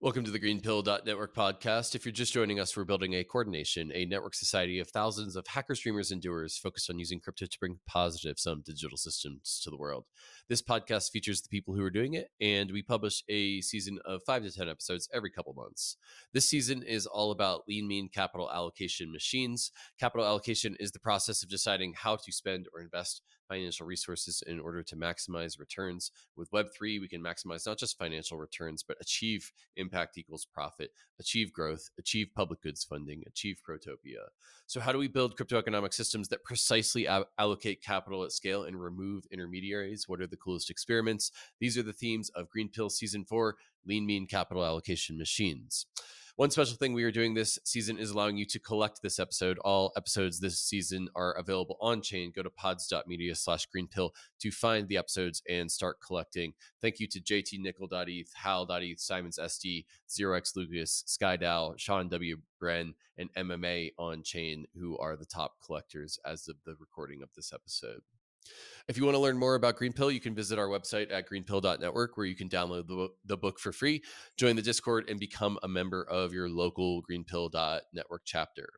Welcome to the GreenPilled.network podcast. If you're just joining us, we're building a coordination, a network society of thousands of hackers, streamers, and doers focused on using crypto to bring positive some digital systems to the world. This podcast features the people who are doing it, and we publish a season of 5 to 10 episodes every couple months. This season is all about lean, mean capital allocation machines. Capital allocation is the process of deciding how to spend or invest financial resources in order to maximize returns. With Web3, we can maximize not just financial returns, but achieve impact equals profit, achieve growth, achieve public goods funding, achieve protopia. So how do we build crypto economic systems that precisely allocate capital at scale and remove intermediaries? What are the coolest experiments? These are the themes of Greenpill Season 4, Lean Mean Capital Allocation Machines. One special thing we are doing this season is allowing you to collect this episode. All episodes this season are available on chain. Go to pods.media/greenpill to find the episodes and start collecting. Thank you to JT Hal.eth, Simons SD, 0x Lucas, SkyDAO, Sean W. Bren, and MMA on chain, who are the top collectors as of the recording of this episode. If you want to learn more about Greenpill, you can visit our website at greenpill.network, where you can download the book for free, join the Discord, and become a member of your local greenpill.network chapter.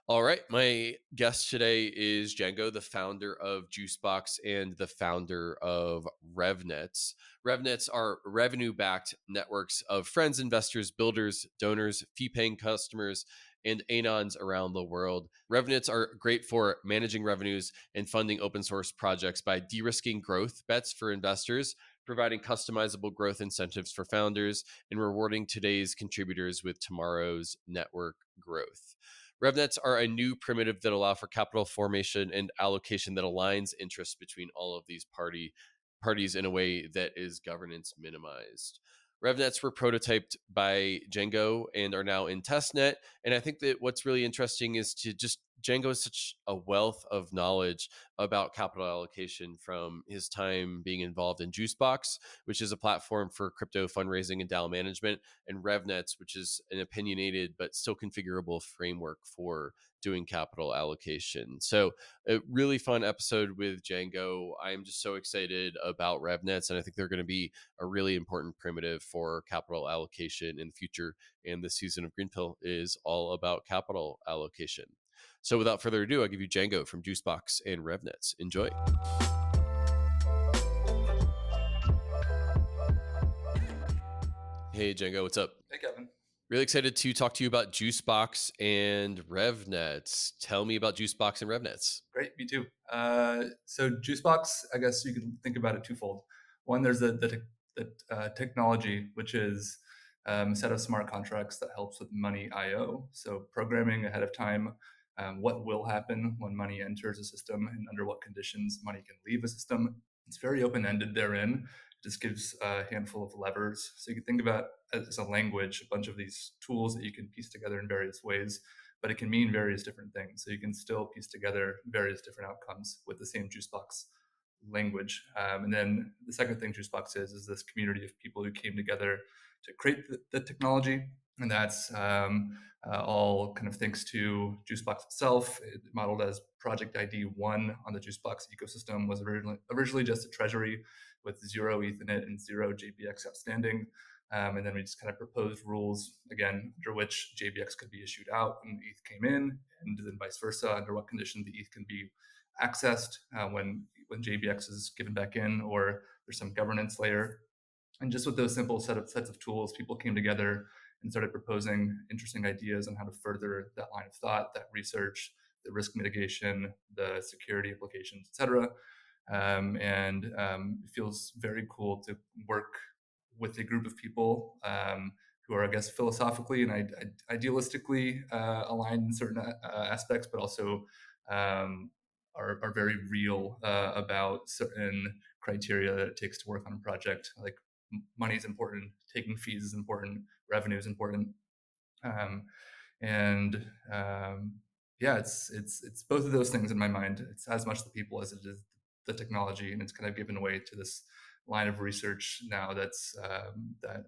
All right, my guest today is Jango, the founder of JuiceBox and the founder of Revnets. Revnets are revenue-backed networks of friends, investors, builders, donors, fee-paying customers, and anons around the world. Revnets are great for managing revenues and funding open source projects by de-risking growth bets for investors, providing customizable growth incentives for founders, and rewarding today's contributors with tomorrow's network growth. Revnets are a new primitive that allow for capital formation and allocation that aligns interests between all of these parties in a way that is governance minimized. Revnets were prototyped by Jango and are now in testnet. And I think that what's really interesting is Jango has such a wealth of knowledge about capital allocation from his time being involved in JuiceBox, which is a platform for crypto fundraising and DAO management, and Revnets, which is an opinionated but still configurable framework for doing capital allocation. So a really fun episode with Jango. I'm just so excited about Revnets, and I think they're going to be a really important primitive for capital allocation in the future. And this season of Greenpill is all about capital allocation. So without further ado, I'll give you Jango from JuiceBox and Revnets. Enjoy. Hey, Jango, what's up? Hey, Kevin. Really excited to talk to you about JuiceBox and Revnets. Tell me about JuiceBox and Revnets. Great, me too. So JuiceBox, I guess you can think about it twofold. One, there's the technology, which is a set of smart contracts that helps with money I/O. So programming ahead of time what will happen when money enters a system and under what conditions money can leave a system. It's very open-ended therein. It just gives a handful of levers. So you can think about it as a language, a bunch of these tools that you can piece together in various ways, but it can mean various different things. So you can still piece together various different outcomes with the same JuiceBox language. And then the second thing JuiceBox is this community of people who came together to create the technology. And that's all kind of thanks to JuiceBox itself. It modeled as Project ID 1 on the JuiceBox ecosystem, was originally just a treasury with 0 ETH in it and 0 JBX outstanding. And then we just kind of proposed rules, again, under which JBX could be issued out and ETH came in, and then vice versa, under what condition the ETH can be accessed when JBX is given back in, or there's some governance layer. And just with those simple sets of tools, people came together and started proposing interesting ideas on how to further that line of thought, that research, the risk mitigation, the security implications, et cetera. It feels very cool to work with a group of people who are, I guess, philosophically and idealistically aligned in certain aspects, but also are very real about certain criteria that it takes to work on a project. Like money is important, taking fees is important, revenue is important, it's both of those things in my mind. It's as much the people as it is the technology, and it's kind of given way to this line of research now that's I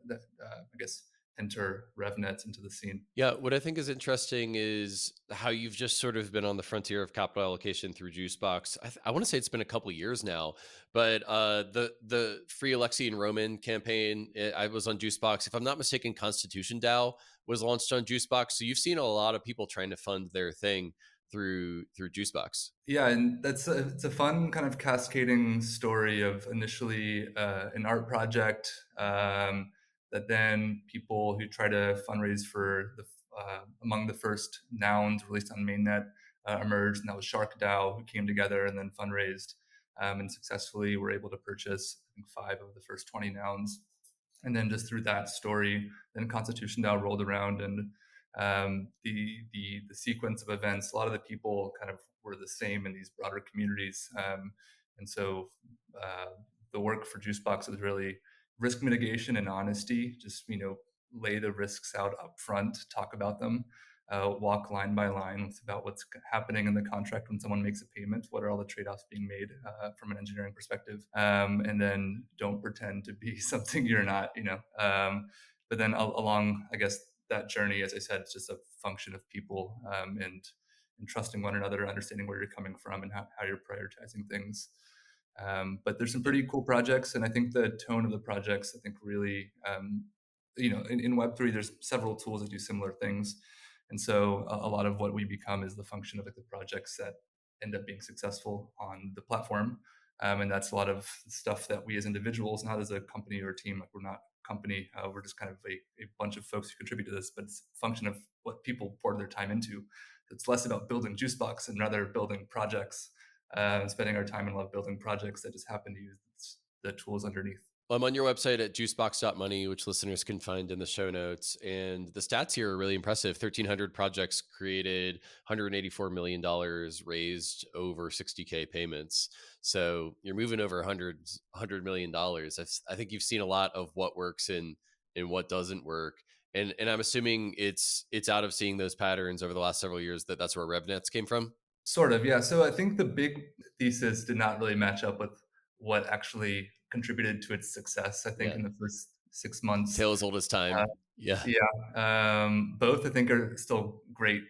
guess enter Revnets into the scene. Yeah, what I think is interesting is how you've just sort of been on the frontier of capital allocation through JuiceBox. I want to say it's been a couple years now, but the Free Alexei and Roman campaign, I was on JuiceBox. If I'm not mistaken, Constitution DAO was launched on JuiceBox. So you've seen a lot of people trying to fund their thing through JuiceBox. Yeah, and it's a fun kind of cascading story of initially an art project that then people who try to fundraise for the among the first nouns released on mainnet emerged, and that was Shark DAO, who came together and then fundraised and successfully were able to purchase, I think, 5 of the first 20 nouns. And then just through that story, then Constitution DAO rolled around, and the sequence of events, a lot of the people kind of were the same in these broader communities, and so uh, the work for JuiceBox is really risk mitigation and honesty. Just lay the risks out up front, talk about them, walk line by line about what's happening in the contract when someone makes a payment. What are all the trade-offs being made from an engineering perspective? And then don't pretend to be something you're not. But then along, I guess, that journey, as I said, it's just a function of people and trusting one another, understanding where you're coming from and how you're prioritizing things. But there's some pretty cool projects, and I think the tone of the projects, I think, really, in Web3, there's several tools that do similar things, and so a lot of what we become is the function of like the projects that end up being successful on the platform, and that's a lot of stuff that we as individuals, not as a company or a team, like we're not a company, we're just kind of a bunch of folks who contribute to this, but it's a function of what people pour their time into. It's less about building JuiceBox and rather building projects, spending our time and love building projects that just happen to use the tools underneath. Well, I'm on your website at juicebox.money, which listeners can find in the show notes. And the stats here are really impressive. 1,300 projects created, $184 million raised, over 60K payments. So you're moving over $100 million. I think you've seen a lot of what works and what doesn't work. And I'm assuming it's out of seeing those patterns over the last several years that's where RevNets came from. Sort of, yeah. So I think the big thesis did not really match up with what actually contributed to its success. I think Yeah. in the first 6 months, Tale as old as time. Yeah. yeah, both I think are still great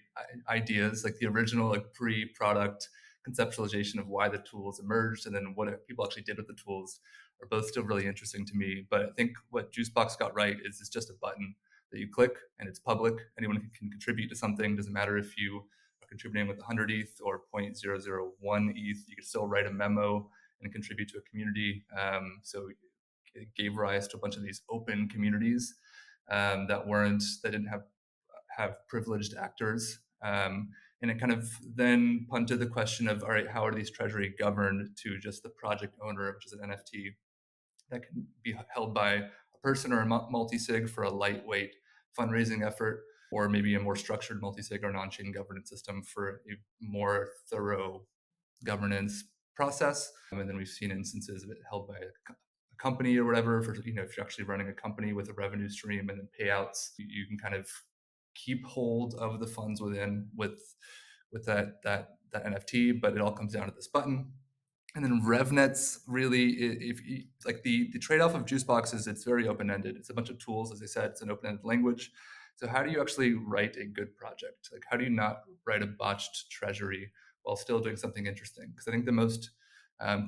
ideas. Like the original, like pre-product conceptualization of why the tools emerged, and then what people actually did with the tools, are both still really interesting to me. But I think what JuiceBox got right is it's just a button that you click, and it's public. Anyone can contribute to something. Doesn't matter if you are contributing with 100 ETH or 0.001 ETH. You can still write a memo and contribute to a community. So it gave rise to a bunch of these open communities that didn't have privileged actors. And it kind of then punted the question of, all right, how are these treasury governed to just the project owner, which is an NFT that can be held by a person or a multi-sig for a lightweight fundraising effort, or maybe a more structured multi-sig or non-chain governance system for a more thorough governance process. And then we've seen instances of it held by a company or whatever, for if you're actually running a company with a revenue stream and then payouts, you can kind of keep hold of the funds with that NFT, but it all comes down to this button. And then RevNets really, if you, like the trade-off of JuiceBox is it's very open-ended. It's a bunch of tools, as I said, it's an open-ended language. So how do you actually write a good project? Like how do you not write a botched treasury while still doing something interesting? Because I think the most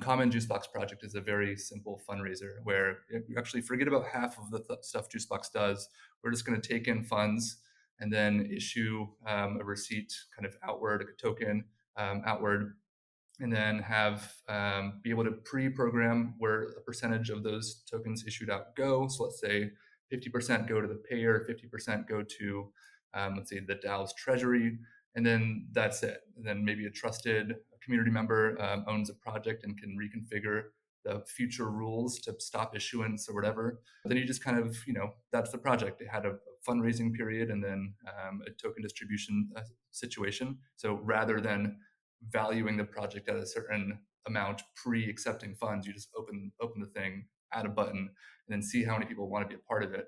common JuiceBox project is a very simple fundraiser where you actually forget about half of the stuff JuiceBox does. We're just going to take in funds and then issue a receipt kind of outward, a token outward, and then have be able to pre-program where a percentage of those tokens issued out go. So let's say 50% go to the payer, 50% go to, let's say, the DAO's treasury, and then that's it. And then maybe a trusted community member owns a project and can reconfigure the future rules to stop issuance or whatever. But then you just kind of, that's the project. It had a fundraising period and then a token distribution situation. So rather than valuing the project at a certain amount pre-accepting funds, you just open the thing, add a button, and then see how many people want to be a part of it.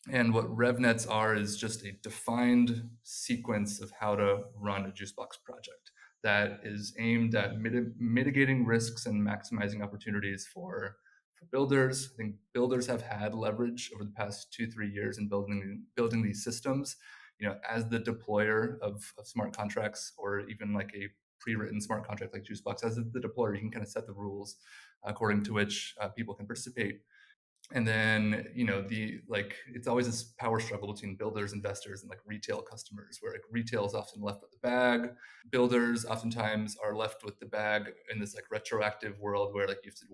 And what RevNets are is just a defined sequence of how to run a JuiceBox project that is aimed at mitigating risks and maximizing opportunities for for builders. I think builders have had leverage over the past 2-3 years in building these systems. As the deployer of smart contracts, or even like a pre-written smart contract like JuiceBox, as the deployer, you can kind of set the rules according to which people can participate. And then the like it's always this power struggle between builders, investors, and like retail customers, where like retail is often left with the bag. Builders oftentimes are left with the bag in this like retroactive world where like you have to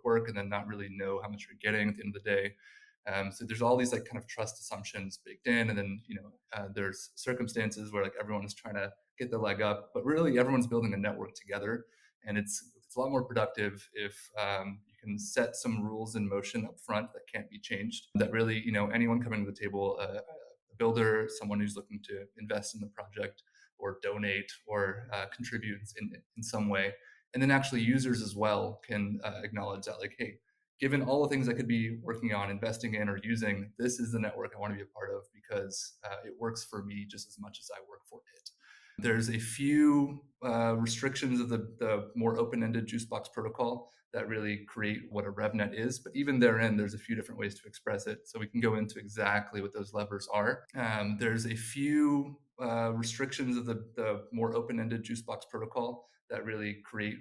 work and then not really know how much you're getting at the end of the day. So there's all these like kind of trust assumptions baked in, and then there's circumstances where like everyone is trying to get the leg up, but really everyone's building a network together, and it's a lot more productive if you can set some rules in motion up front that can't be changed. That really, anyone coming to the table, a builder, someone who's looking to invest in the project or donate or contribute in some way, and then actually users as well can acknowledge that, like, hey, given all the things I could be working on, investing in, or using, this is the network I want to be a part of because it works for me just as much as I work for it. There's a few restrictions of the more open-ended JuiceBox protocol that really create what a Revnet is, but even therein, there's a few different ways to express it. So we can go into exactly what those levers are. There's a few restrictions of the more open-ended JuiceBox protocol that really create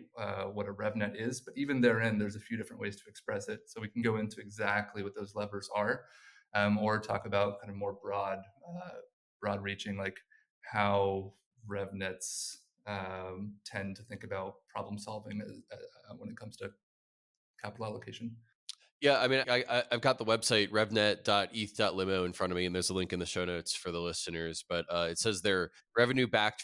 what a Revnet is, but even therein, there's a few different ways to express it. So we can go into exactly what those levers are, or talk about kind of more broad-reaching, like how Revnets tend to think about problem solving when it comes to capital allocation. Yeah, I mean, I've got the website Revnet.eth.limo in front of me, and there's a link in the show notes for the listeners. But it says they're revenue-backed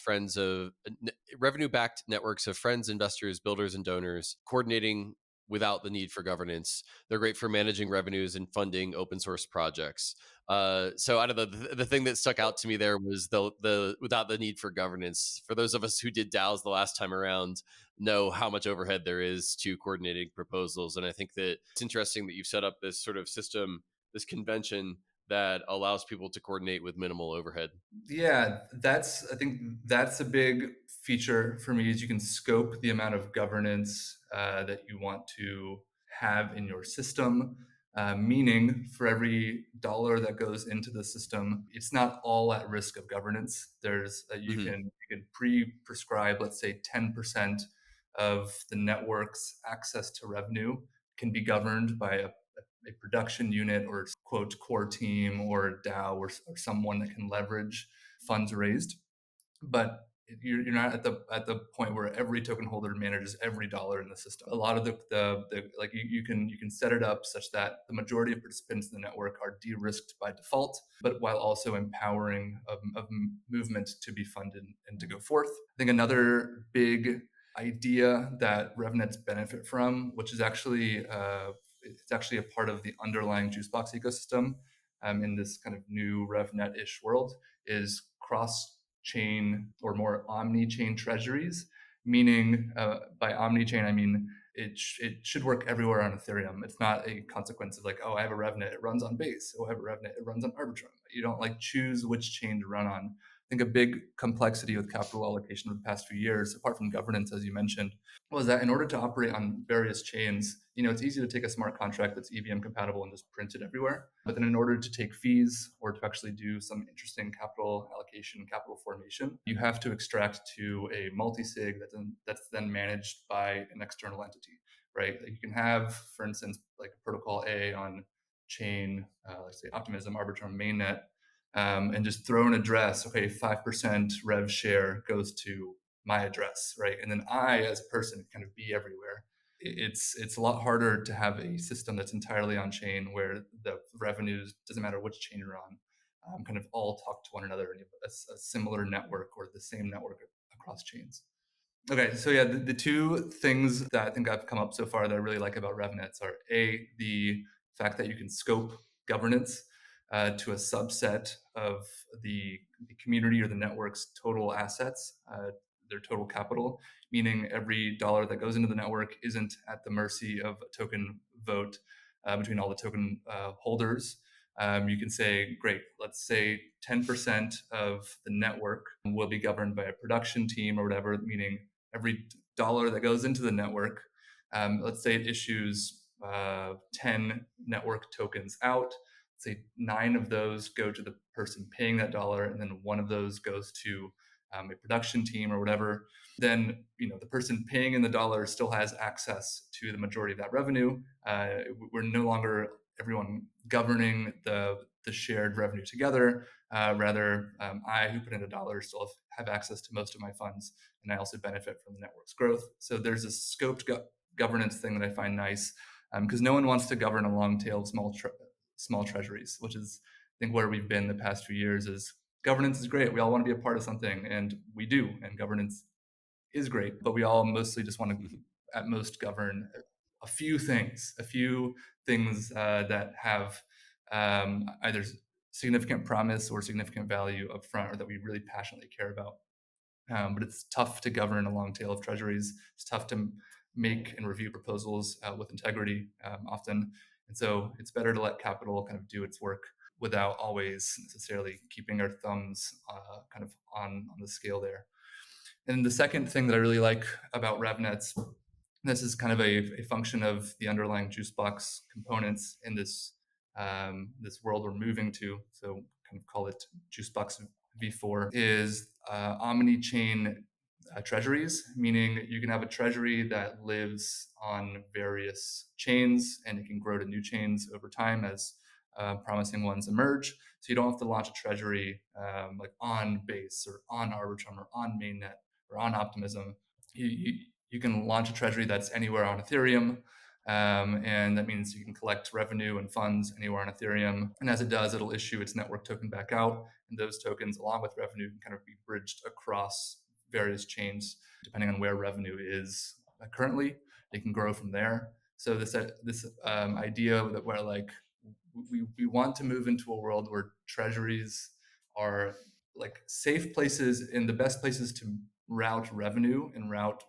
networks of friends, investors, builders, and donors, coordinating without the need for governance. They're great for managing revenues and funding open source projects. So out of the thing that stuck out to me there was the without the need for governance. For those of us who did DAOs the last time around, know how much overhead there is to coordinating proposals. And I think that it's interesting that you've set up this sort of system, this convention that allows people to coordinate with minimal overhead. Yeah, I think that's a big feature for me, is you can scope the amount of governance that you want to have in your system. Meaning, for every dollar that goes into the system, it's not all at risk of governance. There's Hmm. you can pre-prescribe, let's say, 10% of the network's access to revenue can be governed by a production unit, or quote core team, or DAO, or someone that can leverage funds raised. But you're not at the point where every token holder manages every dollar in the system. A lot of the like you can set it up such that the majority of participants in the network are de-risked by default, but while also empowering of movement to be funded and to go forth. I think another big idea that RevNets benefit from, which is actually it's actually a part of the underlying JuiceBox ecosystem in this kind of new RevNet-ish world, is cross-chain or more omni-chain treasuries. Meaning, by omni-chain, I mean it should work everywhere on Ethereum. It's not a consequence of like, oh, I have a RevNet, it runs on Base. Oh, I have a RevNet, it runs on Arbitrum. You don't like choose which chain to run on. I think a big complexity with capital allocation over the past few years, apart from governance, as you mentioned, was that in order to operate on various chains, it's easy to take a smart contract that's EVM compatible and just print it everywhere. But then in order to take fees or to actually do some interesting capital allocation, capital formation, you have to extract to a multi-sig that's then managed by an external entity, right? Like you can have, for instance, like protocol A on chain, let's say Optimism, Arbitrum, Mainnet, and just throw an address. Okay, 5% rev share goes to my address, right? And then I, as a person, kind of be everywhere. It's a lot harder to have a system that's entirely on chain, where the revenues, doesn't matter which chain you're on, kind of all talk to one another, and you have a similar network or the same network across chains. Okay, so yeah, the two things that I think I've come up so far that I really like about RevNets are the fact that you can scope governance to a subset of the community or the network's total assets, their total capital, meaning every dollar that goes into the network isn't at the mercy of a token vote between all the token holders. You can say, great, let's say 10% of the network will be governed by a production team or whatever, meaning every dollar that goes into the network, let's say it issues 10 network tokens out. Say 9 of those go to the person paying that dollar, and then 1 of those goes to a production team or whatever. Then the person paying in the dollar still has access to the majority of that revenue. We're no longer everyone governing the shared revenue together. Rather, I, who put in a dollar, still have access to most of my funds, and I also benefit from the network's growth. So there's a scoped governance thing that I find nice, because no one wants to govern a long tail of small treasuries, which is, I think, where we've been the past few years. Is governance is great. We all want to be a part of something, and we do, and governance is great, but we all mostly just want to, at most, govern a few things that have either significant promise or significant value up front, or that we really passionately care about. But it's tough to govern a long tail of treasuries. It's tough to make and review proposals with integrity often. And so it's better to let capital kind of do its work without always necessarily keeping our thumbs kind of on the scale there. And the second thing that I really like about Revnets, this is kind of a function of the underlying JuiceBox components in this world we're moving to. So kind of call it JuiceBox V4, is omni-chain treasuries, meaning you can have a treasury that lives on various chains, and it can grow to new chains over time as promising ones emerge. So you don't have to launch a treasury like on Base or on Arbitrum or on Mainnet or on Optimism. You can launch a treasury that's anywhere on Ethereum. And that means you can collect revenue and funds anywhere on Ethereum. And as it does, it'll issue its network token back out. And those tokens, along with revenue, can kind of be bridged across various chains, depending on where revenue is currently. It can grow from there. So this idea that where like we want to move into a world where treasuries are like safe places and the best places to route revenue and route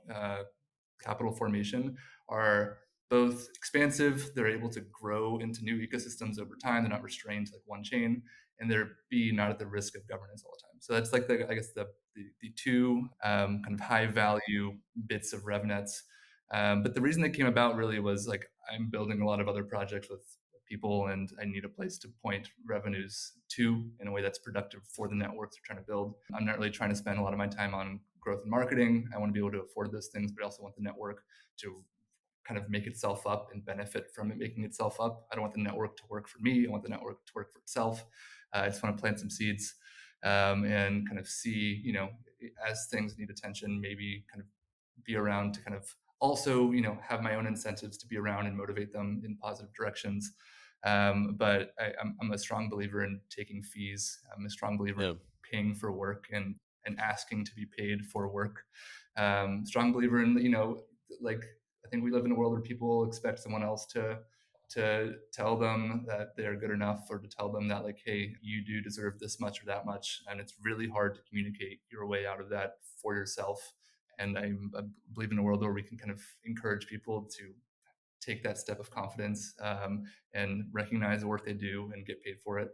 capital formation are both expansive, they're able to grow into new ecosystems over time, they're not restrained to like one chain, and they're not at the risk of governance all the time. So that's like the two kind of high value bits of Revnets. But the reason they came about really was like I'm building a lot of other projects with people, and I need a place to point revenues to in a way that's productive for the networks we're trying to build. I'm not really trying to spend a lot of my time on growth and marketing. I want to be able to afford those things, but I also want the network to kind of make itself up and benefit from it making itself up. I don't want the network to work for me. I want the network to work for itself. I just want to plant some seeds and kind of see, as things need attention, maybe kind of be around to kind of also, have my own incentives to be around and motivate them in positive directions. But I'm a strong believer in taking fees. I'm a strong believer in paying for work and asking to be paid for work. Strong believer in, like, I think we live in a world where people expect someone else to tell them that they're good enough, or to tell them that like, hey, you do deserve this much or that much. And it's really hard to communicate your way out of that for yourself. And I believe in a world where we can kind of encourage people to take that step of confidence and recognize the work they do and get paid for it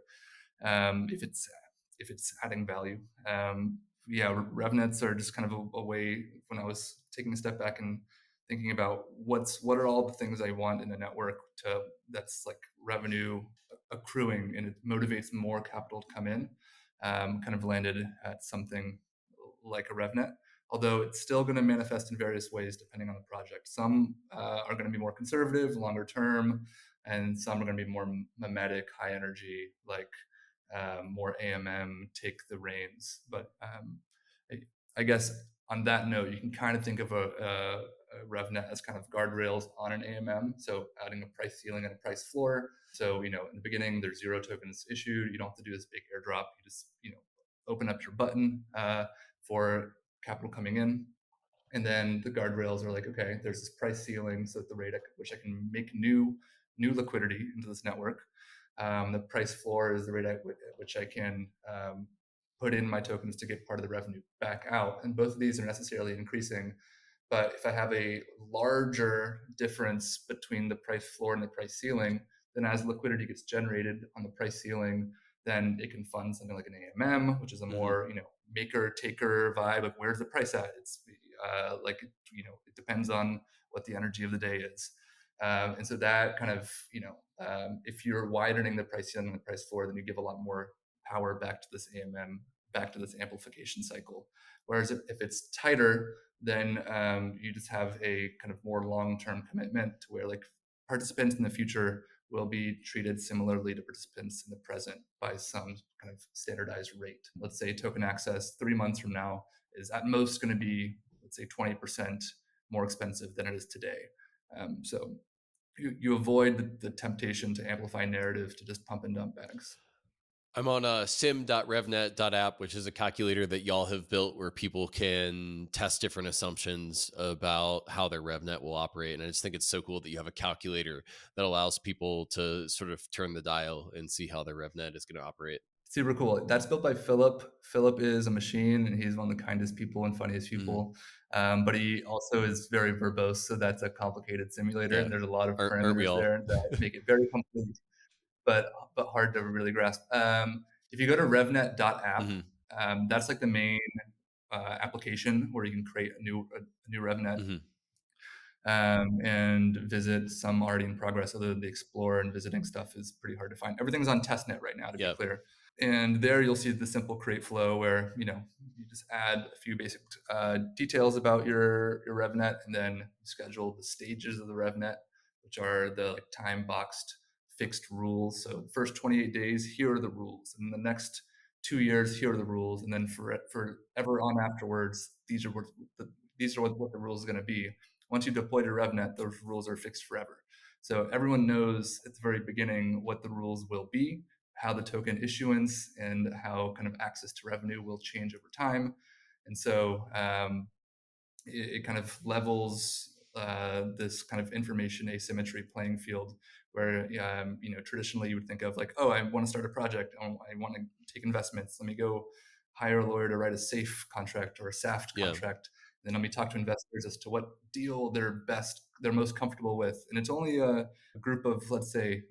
if it's adding value. Revnets are just kind of a way. When I was taking a step back and thinking about what are all the things I want in a network that's like revenue accruing and it motivates more capital to come in, kind of landed at something like a Revnet. Although it's still going to manifest in various ways depending on the project. Some are going to be more conservative, longer term, and some are going to be more mimetic, high energy, like more AMM, take the reins. But I guess on that note, you can kind of think of a Revnet as kind of guardrails on an AMM. So adding a price ceiling and a price floor. So, in the beginning, there's 0 tokens issued. You don't have to do this big airdrop. You just, open up your button for capital coming in. And then the guardrails are like, okay, there's this price ceiling, so at the rate at which I can make new liquidity into this network. The price floor is the rate at which I can put in my tokens to get part of the revenue back out. And both of these are necessarily increasing. But if I have a larger difference between the price floor and the price ceiling, then as liquidity gets generated on the price ceiling, then it can fund something like an AMM, which is a more, maker taker vibe. Like, where's the price at? It's it depends on what the energy of the day is. And so that kind of, if you're widening the price ceiling and the price floor, then you give a lot more power back to this AMM, back to this amplification cycle. Whereas if it's tighter, then you just have a kind of more long-term commitment to where like participants in the future will be treated similarly to participants in the present by some kind of standardized rate. Let's say token access 3 months from now is at most going to be, let's say, 20% more expensive than it is today. So you avoid the temptation to amplify narrative to just pump and dump bags. I'm on sim.revnet.app, which is a calculator that y'all have built where people can test different assumptions about how their Revnet will operate. And I just think it's so cool that you have a calculator that allows people to sort of turn the dial and see how their Revnet is going to operate. Super cool. That's built by Philip. Philip is a machine, and he's one of the kindest people and funniest people. But he also is very verbose, so that's a complicated simulator, Yeah. and there's a lot of Aren't we parameters all? there that make it very complete, but hard to really grasp. If you go to Revnet.app, that's like the main application where you can create a new Revnet. And visit some already in progress. Other than the explore and visiting stuff is pretty hard to find. Everything's on testnet right now, to be clear. And there you'll see the simple create flow where you just add a few basic details about your Revnet, and then you schedule the stages of the Revnet, which are the like time boxed fixed rules. So the first 28 days, here are the rules, and the next 2 years, here are the rules, and then for ever on afterwards, these are what the rules is going to be. Once you deploy to Revnet, those rules are fixed forever. So everyone knows at the very beginning what the rules will be, how the token issuance and how kind of access to revenue will change over time. And so it kind of levels this kind of information asymmetry playing field where traditionally you would think of like, oh, I want to start a project, I want to take investments, let me go hire a lawyer to write a safe contract or a SAFT contract. Then let me talk to investors as to what deal they're most comfortable with. And it's only a group of, let's say,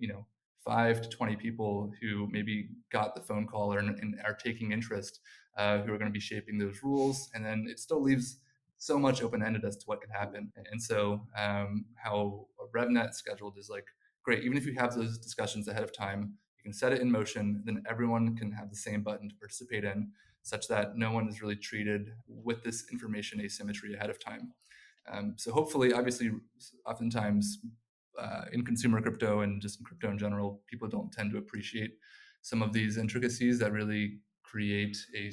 5 to 20 people who maybe got the phone call and are taking interest, who are going to be shaping those rules. And then it still leaves so much open-ended as to what could happen. And so how a Revnet scheduled is like, great, even if you have those discussions ahead of time, you can set it in motion, then everyone can have the same button to participate in, such that no one is really treated with this information asymmetry ahead of time. So hopefully, obviously, oftentimes in consumer crypto and just in crypto in general, people don't tend to appreciate some of these intricacies that really create a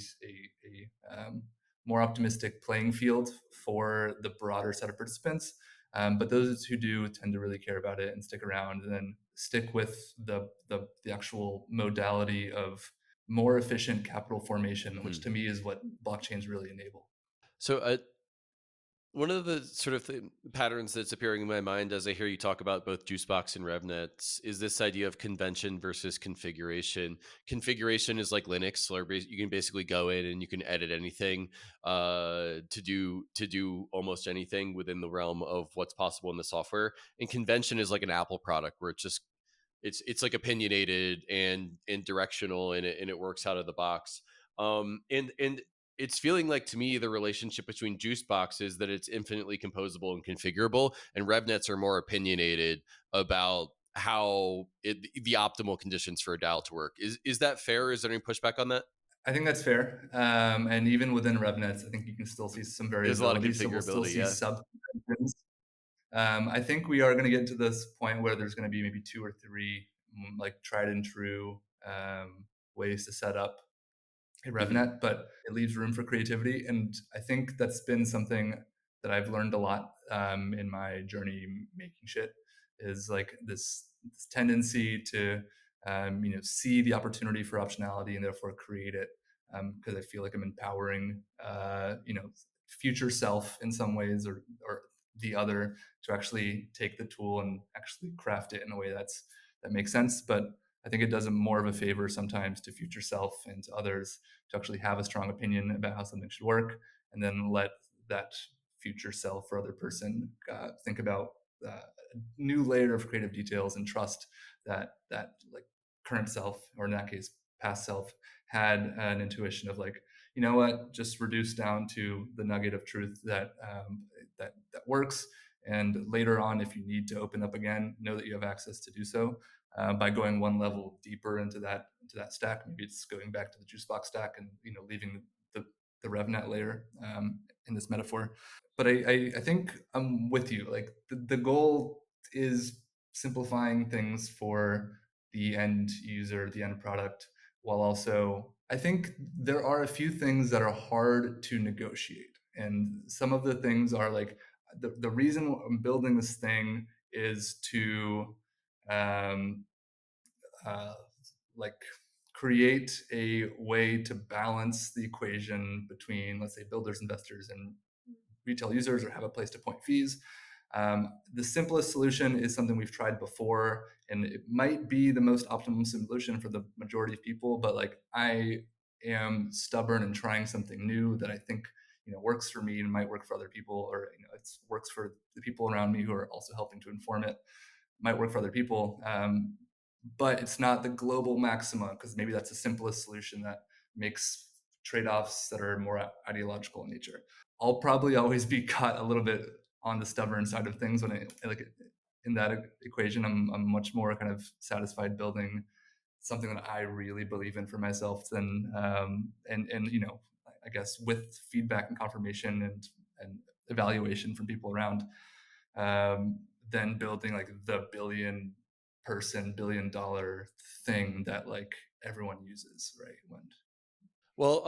more optimistic playing field for the broader set of participants. But those who do tend to really care about it and stick around, and then stick with the actual modality of more efficient capital formation, which to me is what blockchains really enable. So one of the sort of patterns that's appearing in my mind as I hear you talk about both JuiceBox and Revnets is this idea of convention versus configuration. Configuration is like Linux, where you can basically go in and you can edit anything to do almost anything within the realm of what's possible in the software. And convention is like an Apple product where it's like opinionated and directional, and it works out of the box. And it's feeling like to me the relationship between JuiceBox is that it's infinitely composable and configurable, and RevNets are more opinionated about how the optimal conditions for a DAO to work. Is that fair? Is there any pushback on that? I think that's fair. And even within RevNets, I think you can still see some There's a lot of variability. So we'll still configurability, see yeah. sub conventions. I think we are going to get to this point where there's going to be maybe 2 or 3 like tried and true ways to set up a Revnet, but it leaves room for creativity. And I think that's been something that I've learned a lot in my journey making shit, is like this tendency to see the opportunity for optionality and therefore create it, because I feel like I'm empowering future self in some ways, or the other, to actually take the tool and actually craft it in a way that makes sense. But I think it does more of a favor sometimes to future self and to others to actually have a strong opinion about how something should work, and then let that future self or other person think about a new layer of creative details, and trust that like current self, or in that case past self, had an intuition of like, you know what, just reduce down to the nugget of truth that works, And later on, if you need to open up again, know that you have access to do so by going one level deeper into that stack. Maybe it's going back to the JuiceBox stack and leaving the RevNet layer in this metaphor. But I think I'm with you. Like the goal is simplifying things for the end user, the end product, while also I think there are a few things that are hard to negotiate. And some of the things are like the reason I'm building this thing is to um, uh, like create a way to balance the equation between, let's say, builders, investors, and retail users, or have a place to point fees. The simplest solution is something we've tried before, and it might be the most optimum solution for the majority of people. But like, I am stubborn and trying something new that I think works for me and might work for other people, or it works for the people around me who are also helping to inform it. Might work for other people, but it's not the global maxima, because maybe that's the simplest solution that makes trade-offs that are more ideological in nature. I'll probably always be caught a little bit on the stubborn side of things when I like in that equation. I'm much more kind of satisfied building something that I really believe in for myself than and I guess with feedback and confirmation and evaluation from people around, than building like the $1 billion thing that like everyone uses, right? Well,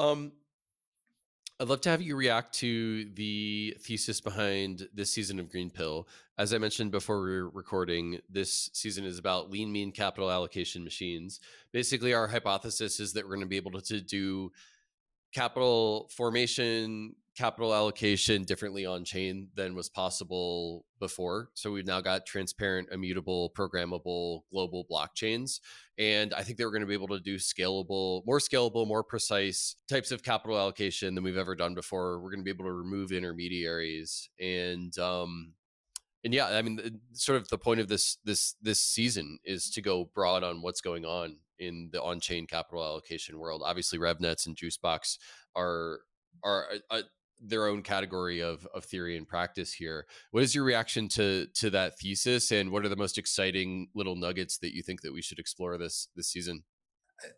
I'd love to have you react to the thesis behind this season of Greenpill. As I mentioned before we were recording, this season is about lean, mean capital allocation machines. Basically, our hypothesis is that we're going to be able to do capital formation, capital allocation differently on chain than was possible before. So we've now got transparent, immutable, programmable, global blockchains. And I think that we're going to be able to do scalable, more precise types of capital allocation than we've ever done before. We're going to be able to remove intermediaries and yeah, I mean, sort of the point of this season is to go broad on what's going on in the on-chain capital allocation world. Obviously, RevNets and JuiceBox are their own category of theory and practice here. What is your reaction to that thesis, and what are the most exciting little nuggets that you think that we should explore this season?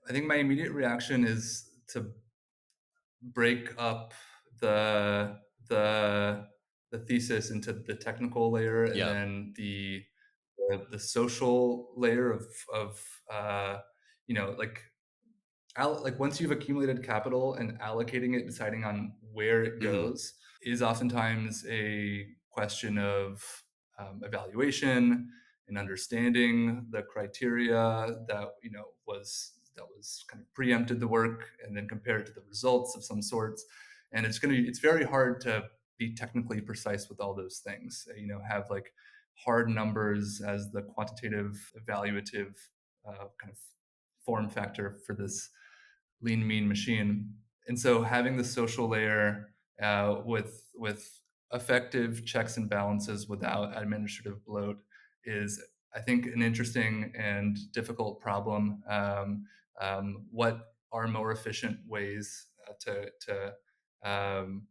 I think my immediate reaction is to break up the the thesis into the technical layer and Yeah. then the social layer of like like once you've accumulated capital and allocating it, deciding on where it Hmm. goes is oftentimes a question of evaluation and understanding the criteria that was kind of preempted the work, and then compare it to the results of some sorts. And it's very hard to be technically precise with all those things. Have like hard numbers as the quantitative evaluative kind of form factor for this lean mean machine. And so having the social layer with effective checks and balances without administrative bloat is, I think, an interesting and difficult problem. What are more efficient ways um,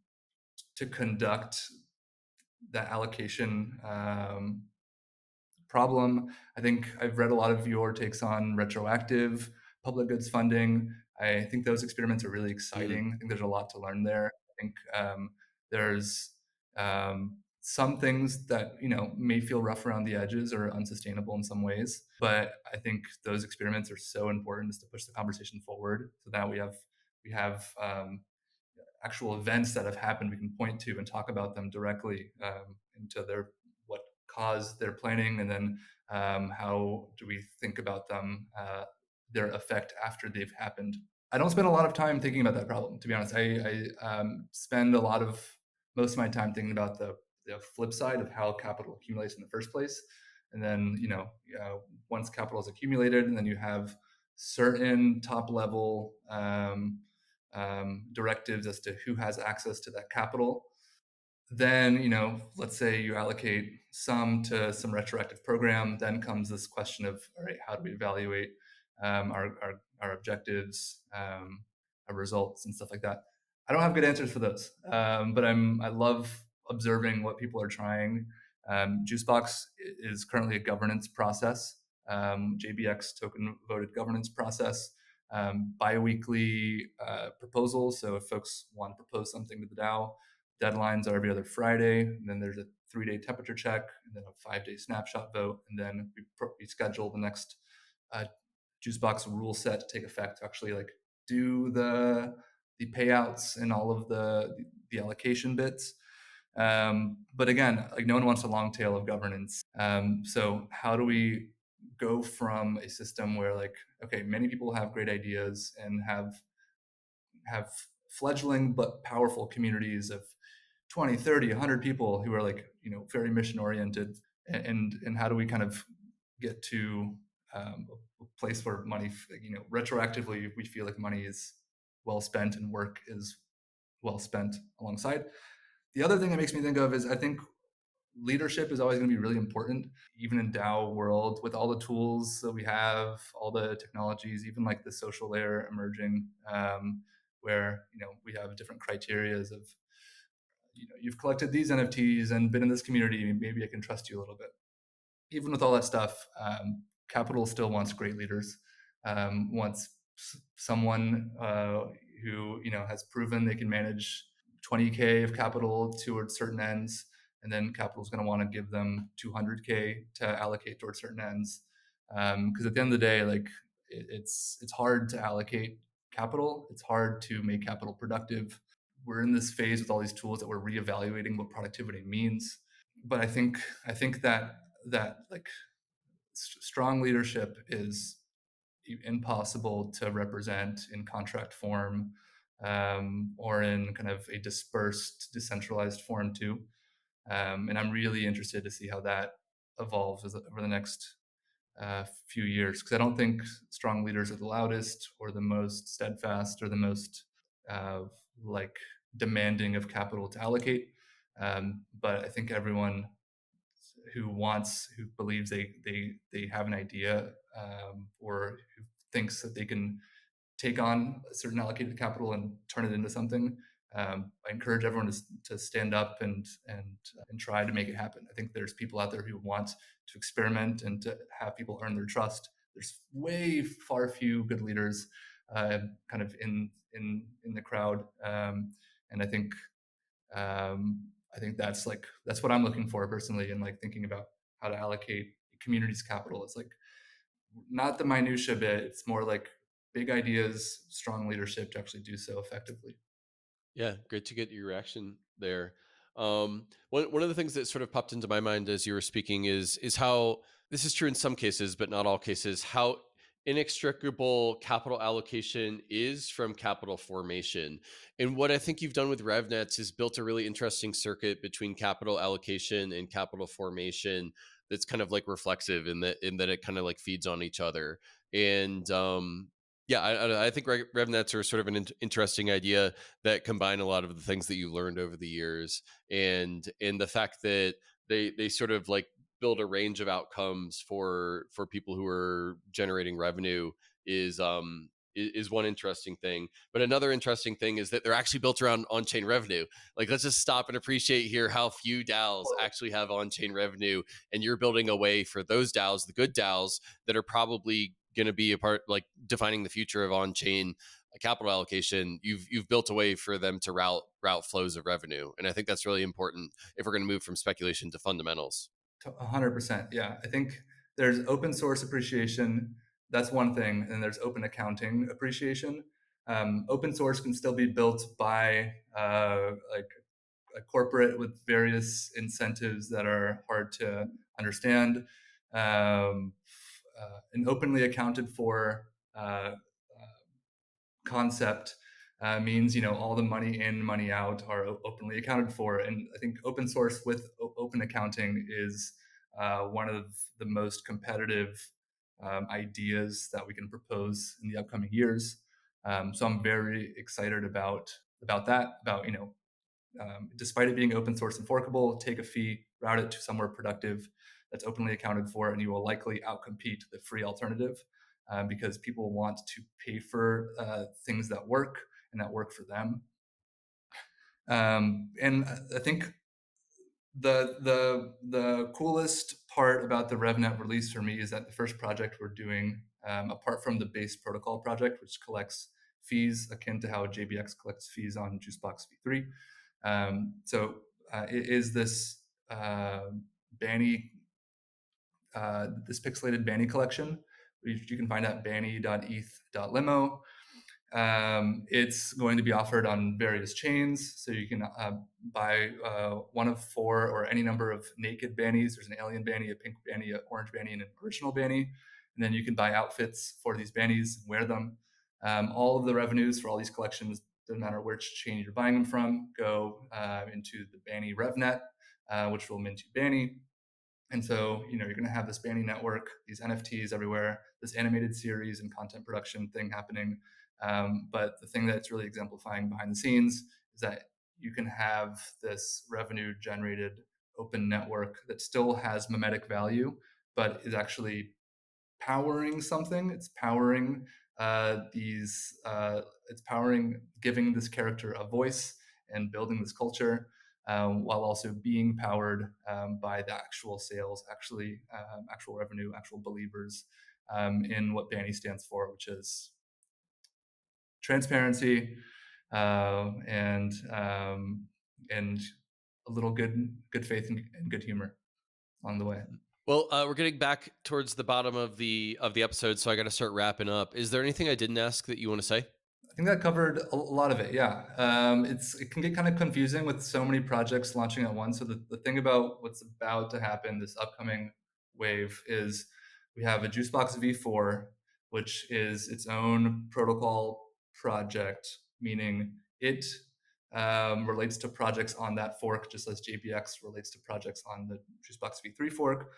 to conduct that allocation problem? I think I've read a lot of your takes on retroactive public goods funding. I think those experiments are really Mm. exciting. I think there's a lot to learn there. I think there's some things that may feel rough around the edges or unsustainable in some ways, but I think those experiments are so important just to push the conversation forward, so that we have actual events that have happened we can point to and talk about them directly, into what caused their planning, and then how do we think about them, their effect after they've happened. I don't spend a lot of time thinking about that problem, to be honest. I spend most of my time thinking about the flip side of how capital accumulates in the first place. And then, once capital is accumulated, and then you have certain top level directives as to who has access to that capital. Then, let's say you allocate some to some retroactive program. Then comes this question of, all right, how do we evaluate our objectives, our results, and stuff like that? I don't have good answers for those, but I love observing what people are trying. JuiceBox is currently a governance process, JBX token voted governance process, bi-weekly proposals. So if folks want to propose something to the DAO, deadlines are every other Friday, and then there's a 3-day temperature check, and then a 5-day snapshot vote, and then we schedule the next JuiceBox rule set to take effect to actually like do the payouts and all of the allocation bits. But again, like no one wants a long tail of governance. So how do we go from a system where like, okay, many people have great ideas and have fledgling but powerful communities of 20, 30, 100 people who are like, very mission oriented, and how do we kind of get to a place where money, retroactively, we feel like money is well spent and work is well spent alongside. The other thing that makes me think of is I think leadership is always going to be really important, even in DAO world, with all the tools that we have, all the technologies, even like the social layer emerging, where we have different criterias of you've collected these NFTs and been in this community, maybe I can trust you a little bit. Even with all that stuff, capital still wants great leaders, wants someone who has proven they can manage 20K of capital towards certain ends, and then capital is going to want to give them 200K to allocate towards certain ends. Because at the end of the day, like it's hard to allocate capital. It's hard to make capital productive. We're in this phase with all these tools that we're reevaluating what productivity means. But I think that like strong leadership is impossible to represent in contract form, or in kind of a dispersed, decentralized form too. And I'm really interested to see how that evolves over the next few years, because I don't think strong leaders are the loudest or the most steadfast or the most like demanding of capital to allocate. But I think everyone who believes they have an idea, or who thinks that they can take on a certain allocated capital and turn it into something. I encourage everyone to stand up and try to make it happen. I think there's people out there who want to experiment and to have people earn their trust. There's way far few good leaders, kind of in the crowd, and I think that's what I'm looking for personally, and like thinking about how to allocate community's capital. It's like not the minutia bit. It's more like big ideas, strong leadership to actually do so effectively. Yeah, great to get your reaction there. One of the things that sort of popped into my mind as you were speaking is how this is true in some cases, but not all cases. How inextricable capital allocation is from capital formation. And what I think you've done with RevNets is built a really interesting circuit between capital allocation and capital formation that's kind of like reflexive in that it kind of like feeds on each other. And yeah, I think RevNets are sort of an interesting idea that combine a lot of the things that you learned over the years, and the fact that they sort of like build a range of outcomes for people who are generating revenue is one interesting thing. But another interesting thing is that they're actually built around on-chain revenue. Like, let's just stop and appreciate here how few DAOs actually have on-chain revenue, and you're building a way for those DAOs, the good DAOs, that are probably going to be a part, like defining the future of on-chain capital allocation. You've built a way for them to route flows of revenue, and I think that's really important if we're going to move from speculation to fundamentals. 100%. Yeah, I think there's open source appreciation. That's one thing, and there's open accounting appreciation. Open source can still be built by like a corporate with various incentives that are hard to understand. An openly accounted for concept means all the money in, money out are openly accounted for, and I think open source with open accounting is one of the most competitive ideas that we can propose in the upcoming years. So I'm very excited about that. About despite it being open source and forkable, take a fee, route it to somewhere productive that's openly accounted for, and you will likely outcompete the free alternative, because people want to pay for things that work and that work for them. And I think the coolest part about the Revnet release for me is that the first project we're doing, apart from the base protocol project, which collects fees akin to how JBX collects fees on JuiceBox v3. It is this Banny, this pixelated Banny collection, which you can find at Jango.eth.limo. It's going to be offered on various chains, so you can buy one of four or any number of naked bannies. There's an alien banny, a pink banny, an orange banny, and an original banny. And then you can buy outfits for these bannies and wear them. All of the revenues for all these collections, doesn't matter which chain you're buying them from, go into the Banny Revnet, which will mint you Banny. And so, you're going to have this Banny network, these NFTs everywhere, this animated series and content production thing happening. But the thing that's really exemplifying behind the scenes is that you can have this revenue generated open network that still has memetic value, but is actually powering something. It's powering it's powering giving this character a voice and building this culture, while also being powered by the actual sales, actual revenue, actual believers in what Banny stands for, which is transparency, and a little good faith and good humor on the way. Well, we're getting back towards the bottom of the episode, so I got to start wrapping up. Is there anything I didn't ask that you want to say? I think that covered a lot of it. Yeah, it can get kind of confusing with so many projects launching at once. So the thing about what's about to happen, this upcoming wave, is we have a JuiceBox v4, which is its own protocol project, meaning it relates to projects on that fork, just as JBX relates to projects on the JuiceBox v3 fork.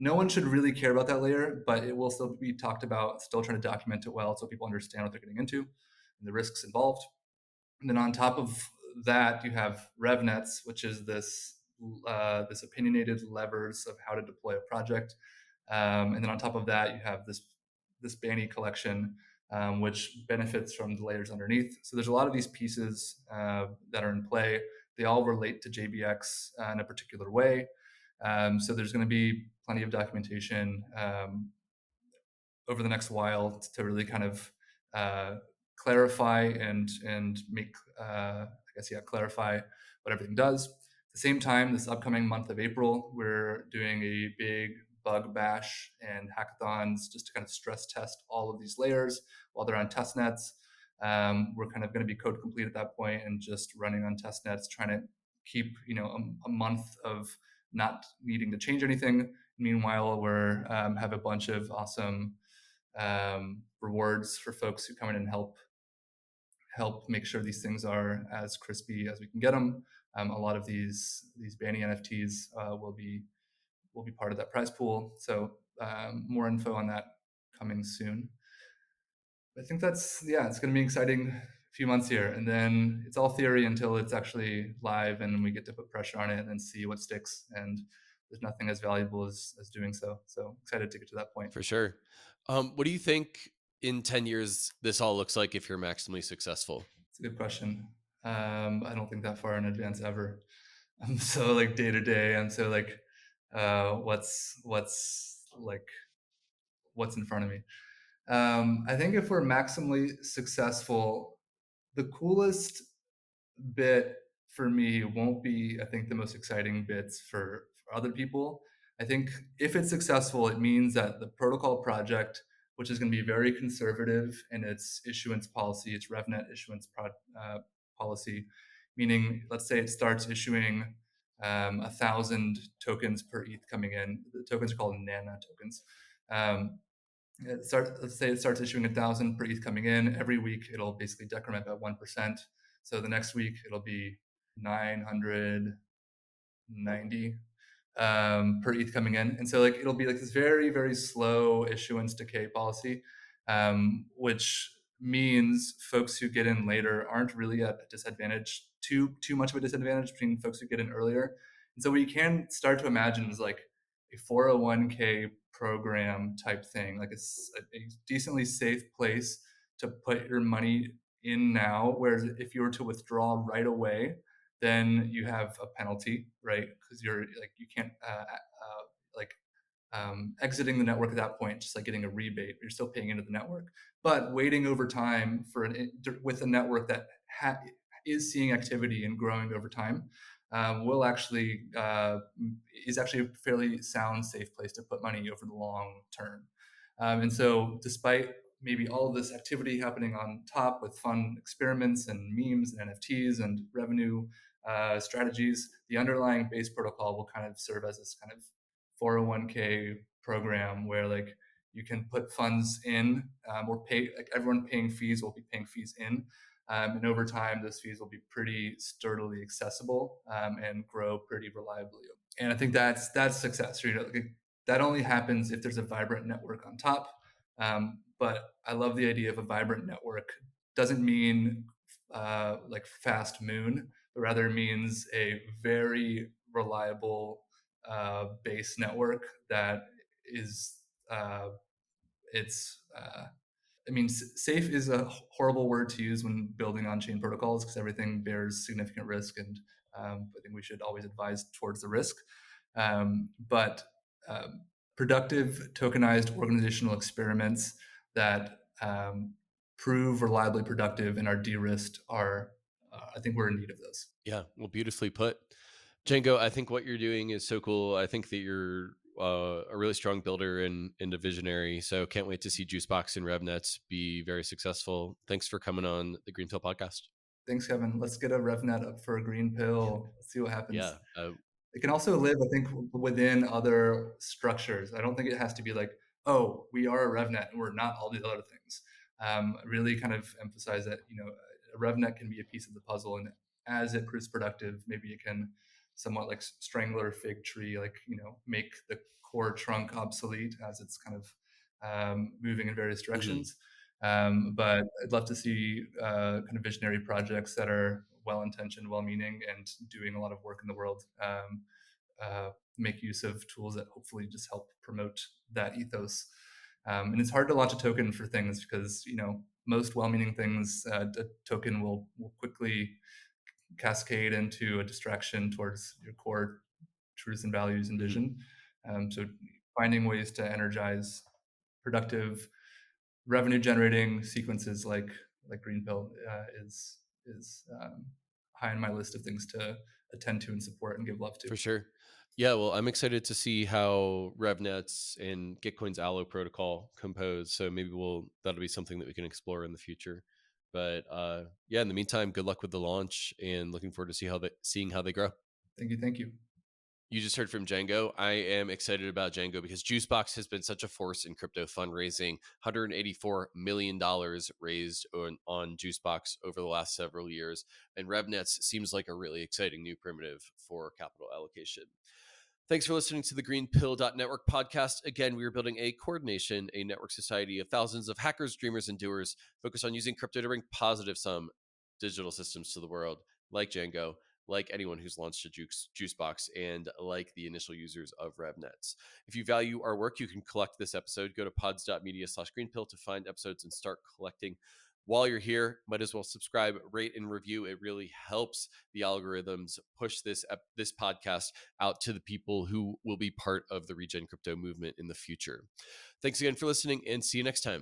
No one should really care about that layer, but it will still be talked about, still trying to document it well so people understand what they're getting into and the risks involved. And then on top of that, you have Revnets, which is this opinionated levers of how to deploy a project. And then on top of that, you have this Banny collection, which benefits from the layers underneath. So there's a lot of these pieces that are in play. They all relate to JBX in a particular way. So there's going to be plenty of documentation over the next while to really kind of clarify and make clarify what everything does. At the same time, this upcoming month of April, we're doing a big bug bash and hackathons just to kind of stress test all of these layers while they're on test nets. We're kind of going to be code complete at that point and just running on test nets, trying to keep a month of not needing to change anything. Meanwhile, we're have a bunch of awesome rewards for folks who come in and help make sure these things are as crispy as we can get them. A lot of these Banny NFTs will be part of that prize pool. So more info on that coming soon. I think it's going to be an exciting few months here, and then it's all theory until it's actually live, and we get to put pressure on it and see what sticks. And there's nothing as valuable as doing so. So excited to get to that point. For sure. What do you think in 10 years this all looks like if you're maximally successful? It's a good question. I don't think that far in advance ever. I'm so like day to day. I'm so like, what's in front of me. I think if we're maximally successful, the coolest bit for me won't be, I think, the most exciting bits for other people. I think if it's successful, it means that the protocol project, which is going to be very conservative in its issuance policy, its Revnet issuance policy, meaning let's say it starts issuing 1,000 tokens per ETH coming in. The tokens are called Nana tokens. Let's say it starts issuing 1,000 per ETH coming in. Every week, it'll basically decrement by 1%. So the next week, it'll be 990 per ETH coming in. And so it'll be like this very, very slow issuance decay policy, which means folks who get in later aren't really at a disadvantage, too much of a disadvantage between folks who get in earlier. And so what you can start to imagine is like a 401k program type thing, like a decently safe place to put your money in now, whereas if you were to withdraw right away, then you have a penalty, right? Because you're like you can't like exiting the network at that point, just like getting a rebate, you're still paying into the network. But waiting over time with a network that is seeing activity and growing over time will actually is actually a fairly sound, safe place to put money over the long term. And so, despite maybe all of this activity happening on top with fun experiments and memes and NFTs and revenue strategies, the underlying base protocol will kind of serve as this kind of 401k program where like you can put funds in or pay, like everyone paying fees will be paying fees in, and over time those fees will be pretty sturdily accessible and grow pretty reliably. And I think that's success. You know, like, that only happens if there's a vibrant network on top. But I love the idea of a vibrant network. Doesn't mean like fast moon, but rather means a very reliable base network that is it's I mean, safe is a horrible word to use when building on-chain protocols because everything bears significant risk, and I think we should always advise towards the risk. But productive tokenized organizational experiments that prove reliably productive and are de-risked are, I think we're in need of those. Yeah, well, beautifully put. Django, I think what you're doing is so cool. I think that you're a really strong builder and a visionary. So can't wait to see JuiceBox and Revnets be very successful. Thanks for coming on the Greenpill podcast. Thanks, Kevin. Let's get a Revnet up for a green pill. Let's see what happens. Yeah. It can also live, I think, within other structures. I don't think it has to be like, oh, we are a RevNet and we're not all these other things. Really kind of emphasize that, you know, a RevNet can be a piece of the puzzle, and as it proves productive, maybe it can somewhat like strangler fig tree, like, you know, make the core trunk obsolete as it's kind of moving in various directions. But I'd love to see kind of visionary projects that are well-intentioned, well-meaning, and doing a lot of work in the world. Make use of tools that hopefully just help promote that ethos. And it's hard to launch a token for things because, you know, most well-meaning things, a token will quickly cascade into a distraction towards your core truths and values and vision. So finding ways to energize productive revenue generating sequences like Greenpill is high on my list of things to attend to and support and give love to. For sure. Yeah, well, I'm excited to see how RevNets and Gitcoin's Allo protocol compose. So maybe that'll be something that we can explore in the future. But yeah, in the meantime, good luck with the launch and looking forward to seeing how they grow. Thank you. Thank you. You just heard from Django. I am excited about Django because JuiceBox has been such a force in crypto fundraising. $184 million raised on JuiceBox over the last several years. And RevNets seems like a really exciting new primitive for capital allocation. Thanks for listening to the GreenPilled.network podcast. Again, we are building a coordination, a network society of thousands of hackers, dreamers, and doers focused on using crypto to bring positive sum digital systems to the world, like Django, like anyone who's launched a JuiceBox, and like the initial users of RevNets. If you value our work, you can collect this episode. Go to pods.media/greenpill to find episodes and start collecting. While you're here, might as well subscribe, rate, and review. It really helps the algorithms push this podcast out to the people who will be part of the Regen Crypto movement in the future. Thanks again for listening, and see you next time.